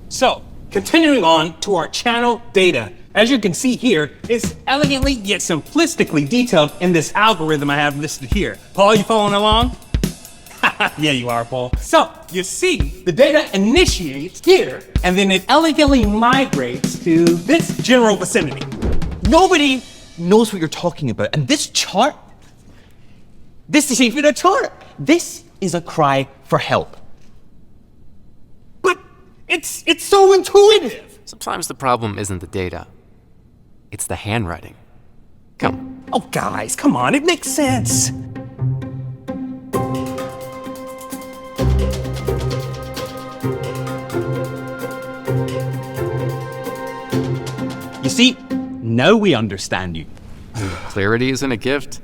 So, continuing on to our channel data. As you can see here, it's elegantly yet simplistically detailed in this algorithm I have listed here. Paul, you following along? Yeah, you are, Paul. So, you see, the data initiates here, and then it elegantly migrates to this general vicinity. Nobody knows what you're talking about. And this chart, this is even a chart. This is a cry for help. But it's so intuitive. Sometimes the problem isn't the data. It's the handwriting. Come. Oh, guys, come on, it makes sense. You see, now we understand you. Clarity isn't a gift.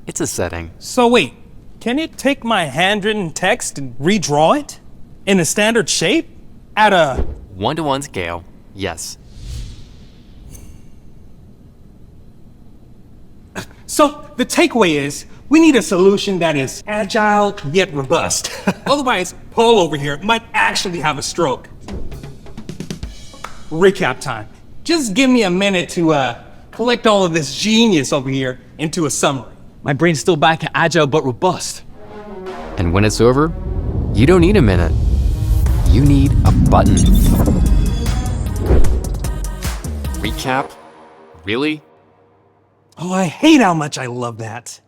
It's a setting. So wait, can it take my handwritten text and redraw it? In a standard shape? At a... 1-to-1 scale, yes. So the takeaway is, we need a solution that is agile yet robust. Otherwise, Paul over here might actually have a stroke. Recap time. Just give me a minute to collect all of this genius over here into a summary. My brain's still back at agile but robust. And when it's over, you don't need a minute. You need a button. Recap? Really? Oh, I hate how much I love that.